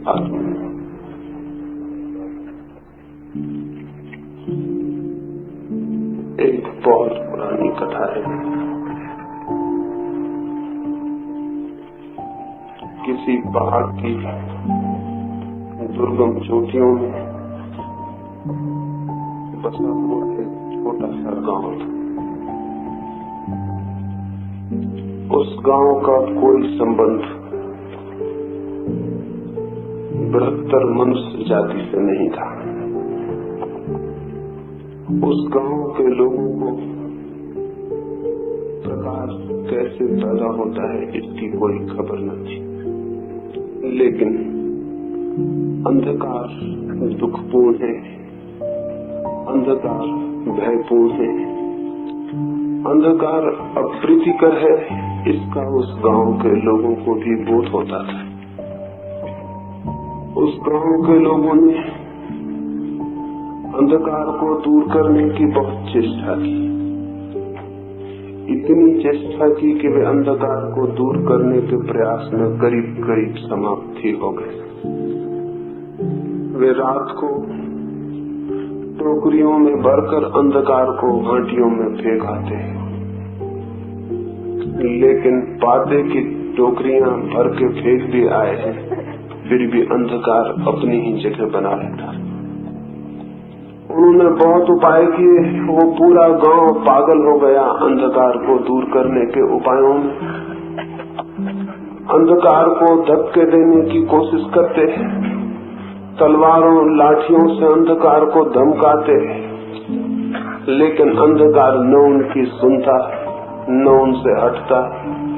आत्मा। एक बहुत पुरानी कथा है। किसी पहाड़ की दुर्गम चोटियों में बसा हुआ एक छोटा सा गांव था। उस गांव का कोई संबंध बृहत्तर मनुष्य जाति से नहीं था। उस गांव के लोगों को प्रकाश कैसे पैदा होता है इसकी कोई खबर न थी, लेकिन अंधकार दुखपूर्ण है, अंधकार भयपूर्ण है, अंधकार अप्रीतिकर है, इसका उस गांव के लोगों को भी बोध होता था। उस गांव के लोगों ने अंधकार को दूर करने की बहुत चेष्टा की। इतनी चेष्टा की कि वे अंधकार को दूर करने के प्रयास में करीब करीब समाप्ति हो गए। वे रात को टोकरियों में भरकर अंधकार को घाटियों में फेंक आते, लेकिन पाते कि टोकरियां भर के फेंक भी आए हैं, फिर भी अंधकार अपनी ही जगह बना रहता। उन्होंने बहुत उपाय किए, वो पूरा गांव पागल हो गया अंधकार को दूर करने के उपायों में। अंधकार को धक्के देने की कोशिश करते, तलवारों लाठियों से अंधकार को धमकाते, लेकिन अंधकार न उनकी सुनता, न उनसे हटता,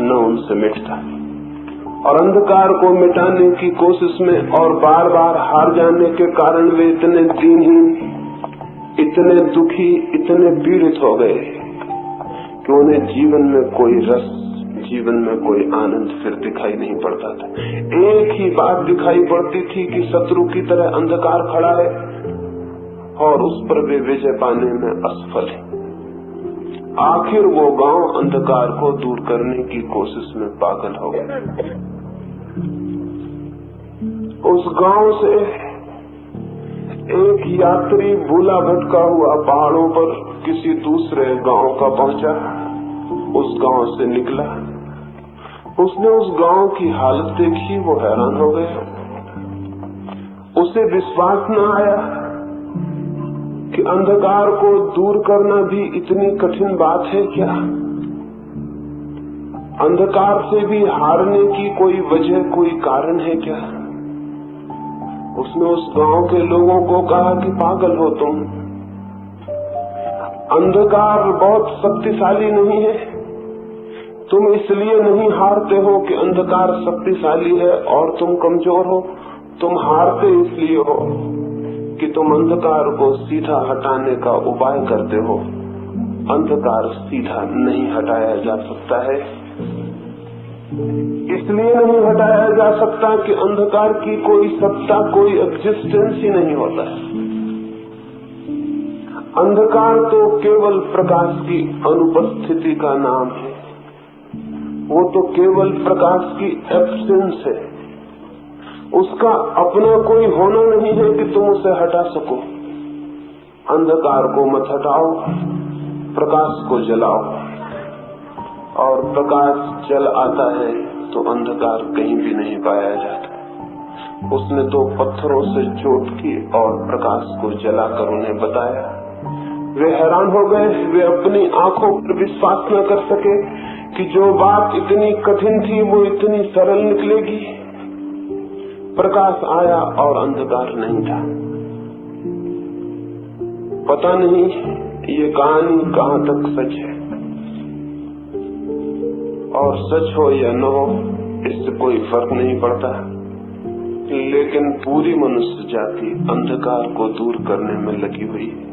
न उनसे मिटता। और अंधकार को मिटाने की कोशिश में और बार बार हार जाने के कारण वे इतने दीनहीन, इतने दुखी, इतने पीड़ित हो गए कि उन्हें जीवन में कोई रस, जीवन में कोई आनंद फिर दिखाई नहीं पड़ता था। एक ही बात दिखाई पड़ती थी कि शत्रु की तरह अंधकार खड़ा है और उस पर वे विजय पाने में असफल है। आखिर वो गांव अंधकार को दूर करने की कोशिश में पागल हो गया। उस गांव से एक यात्री भूला भटका हुआ पहाड़ों पर किसी दूसरे गांव का पहुंचा। उस गांव से निकला, उसने उस गांव की हालत देखी, वो हैरान हो गया। उसे विश्वास न आया कि अंधकार को दूर करना भी इतनी कठिन बात है क्या? अंधकार से भी हारने की कोई वजह, कोई कारण है क्या? उसने उस गांव के लोगों को कहा कि पागल हो तुम, अंधकार बहुत शक्तिशाली नहीं है। तुम इसलिए नहीं हारते हो कि अंधकार शक्तिशाली है और तुम कमजोर हो। तुम हारते इसलिए हो कि तुम अंधकार को सीधा हटाने का उपाय करते हो। अंधकार सीधा नहीं हटाया जा सकता है, इसलिए नहीं हटाया जा सकता कि अंधकार की कोई सत्ता, कोई एग्जिस्टेंस ही नहीं होता है। अंधकार तो केवल प्रकाश की अनुपस्थिति का नाम है, वो तो केवल प्रकाश की एब्सेंस है। उसका अपना कोई होना नहीं है कि तुम उसे हटा सको। अंधकार को मत हटाओ, प्रकाश को जलाओ, और प्रकाश जल आता है तो अंधकार कहीं भी नहीं पाया जाता। उसने तो पत्थरों से चोट की और प्रकाश को जलाकर उन्हें बताया। वे हैरान हो गए, वे अपनी आंखों पर विश्वास न कर सके कि जो बात इतनी कठिन थी वो इतनी सरल निकलेगी। प्रकाश आया और अंधकार नहीं था। पता नहीं ये कहानी कहाँ तक सच है, और सच हो या न हो इससे कोई फर्क नहीं पड़ता, लेकिन पूरी मनुष्य जाति अंधकार को दूर करने में लगी हुई है।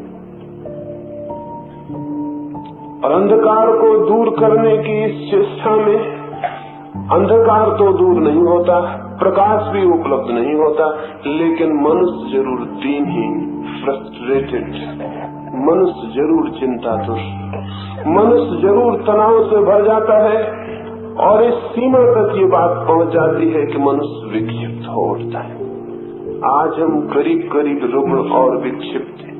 और अंधकार को दूर करने की इस चेष्टा में अंधकार तो दूर नहीं होता, प्रकाश भी उपलब्ध नहीं होता, लेकिन मनुष्य जरूर दीनहीन, फ्रस्ट्रेटेड, मनुष्य जरूर चिंतातुर, मनुष्य जरूर तनाव से भर जाता है। और इस सीमा तक ये बात पहुंच जाती है कि मनुष्य विक्षिप्त हो उठता है। आज हम करीब करीब रुग्ण और विक्षिप्त हैं,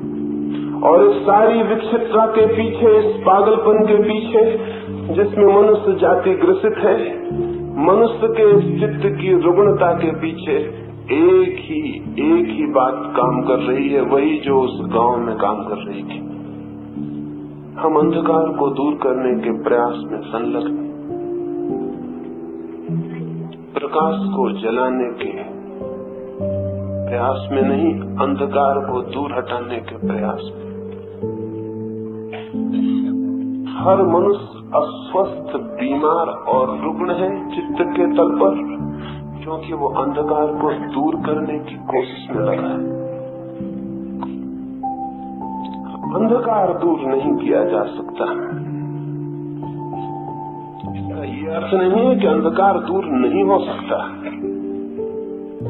और इस सारी विक्षिप्तता के पीछे, इस पागलपन के पीछे जिसमें मनुष्य जाति ग्रसित है, मनुष्य के चित्त की रुग्णता के पीछे एक ही बात काम कर रही है, वही जो उस गांव में काम कर रही थी। हम अंधकार को दूर करने के प्रयास में संलग्न, प्रकाश को जलाने के प्रयास में नहीं, अंधकार को दूर हटाने के प्रयास में। हर मनुष्य अस्वस्थ, बीमार और रुग्ण है चित्त के तल पर, क्योंकि वो अंधकार को दूर करने की कोशिश में लगा है। अंधकार दूर नहीं किया जा सकता। इसका ये अर्थ नहीं है कि अंधकार दूर नहीं हो सकता।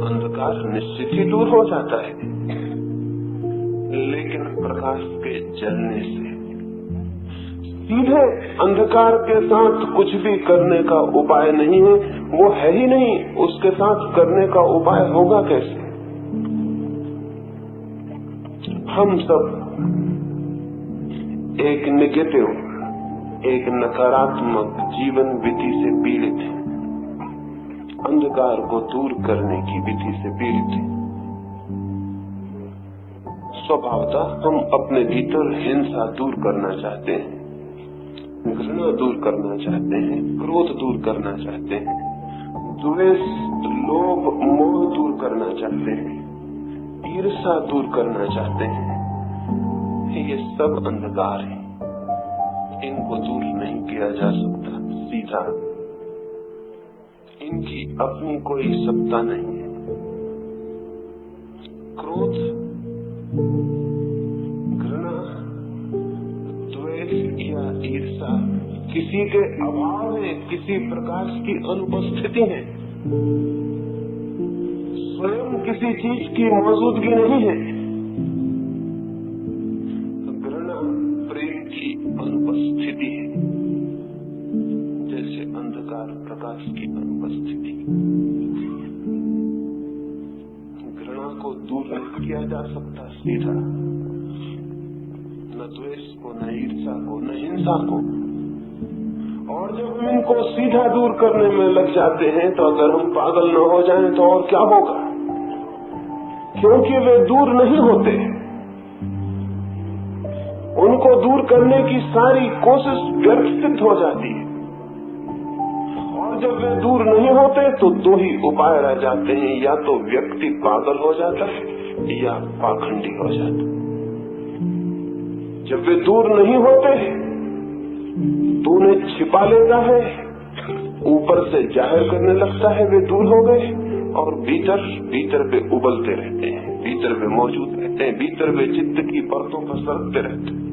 अंधकार निश्चित ही दूर हो जाता है, लेकिन प्रकाश के जलने से। सीधे अंधकार के साथ कुछ भी करने का उपाय नहीं है, वो है ही नहीं, उसके साथ करने का उपाय होगा कैसे? हम सब एक नेगेटिव, एक नकारात्मक जीवन विधि से पीड़ित हैं, अंधकार को दूर करने की विधि से पीड़ित हैं। स्वभावतः हम अपने भीतर हिंसा दूर करना चाहते हैं, घृणा दूर करना चाहते हैं, क्रोध दूर करना चाहते हैं, द्वेष, लोभ, मोह दूर करना चाहते हैं, ईर्ष्या दूर करना चाहते हैं। ये सब अंधकार है, इनको दूर नहीं किया जा सकता सीधा, इनकी अपनी कोई सत्ता नहीं है। क्रोध, घृणा, द्वेष या ईर्ष्या किसी के अभाव है, किसी प्रकार की अनुपस्थिति है, स्वयं किसी चीज की मौजूदगी नहीं है। अनुपस्थिति है, जैसे अंधकार प्रकाश की अनुपस्थिति। घृणा को दूर नहीं किया जा सकता सीधा, न द्वेष को, न ईर्ष्या को, न हिंसा को। और जब हम इनको सीधा दूर करने में लग जाते हैं, तो अगर हम पागल न हो जाएं तो और क्या होगा? क्योंकि वे दूर नहीं होते। उनको दूर करने की सारी कोशिश व्यर्थ सिद्ध हो जाती है, और जब वे दूर नहीं होते तो दो ही उपाय रह जाते हैं, या तो व्यक्ति पागल हो जाता है या पाखंडी हो जाता है। जब वे दूर नहीं होते तो उन्हें छिपा लेता है, ऊपर से जाहिर करने लगता है वे दूर हो गए, और भीतर वे उबलते रहते हैं, भीतर वे मौजूद रहते हैं, भीतर वे चित्त की परतों पर सरकते रहते हैं।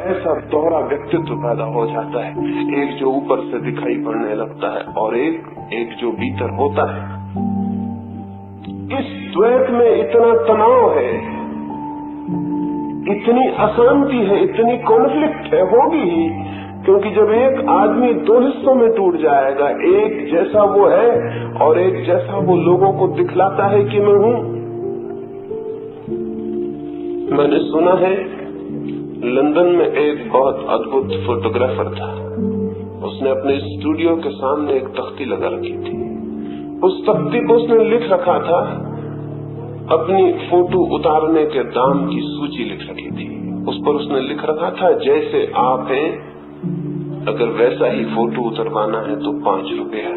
ऐसा दोहरा व्यक्तित्व पैदा हो जाता है, एक जो ऊपर से दिखाई पड़ने लगता है और एक जो भीतर होता है। इस द्वैत में इतना तनाव है, इतनी अशांति है, इतनी कॉन्फ्लिक्ट है, होगी ही, क्योंकि जब एक आदमी दो हिस्सों में टूट जाएगा, एक जैसा वो है और एक जैसा वो लोगों को दिखलाता है कि मैं हूं। मैंने सुना है लंदन में एक बहुत अद्भुत फोटोग्राफर था, उसने अपने स्टूडियो के सामने एक तख्ती लगा रखी थी। उस तख्ती पर उसने लिख रखा था, अपनी फोटो उतारने के दाम की सूची लिख रखी थी। उस पर उसने लिख रखा था, जैसे आप हैं, अगर वैसा ही फोटो उतरवाना है तो 5 रुपया।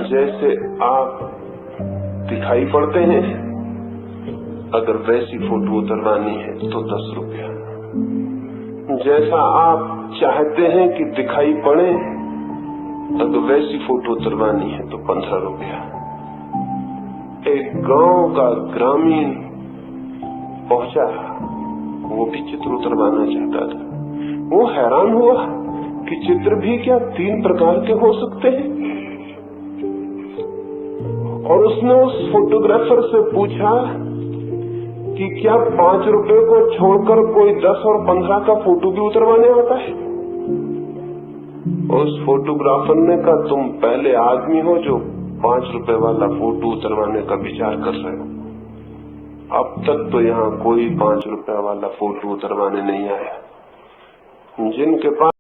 जैसे आप दिखाई पड़ते हैं, अगर वैसी फोटो उतरवानी है तो 10 रुपया। जैसा आप चाहते हैं कि दिखाई पड़े, अगर वैसी फोटो उतरवानी है तो 15 रुपया। एक गांव का ग्रामीण पहुंचा, वो भी चित्र उतरवाना चाहता था। वो हैरान हुआ कि चित्र भी क्या 3 प्रकार के हो सकते हैं, और उसने उस फोटोग्राफर से पूछा कि क्या 5 रुपए को छोड़कर कोई 10 और 15 का फोटो भी उतरवाने आता है? उस फोटोग्राफर ने कहा, तुम पहले आदमी हो जो 5 रुपए वाला फोटो उतरवाने का विचार कर रहे हो। अब तक तो यहाँ कोई 5 रुपए वाला फोटो उतरवाने नहीं आया। जिनके पास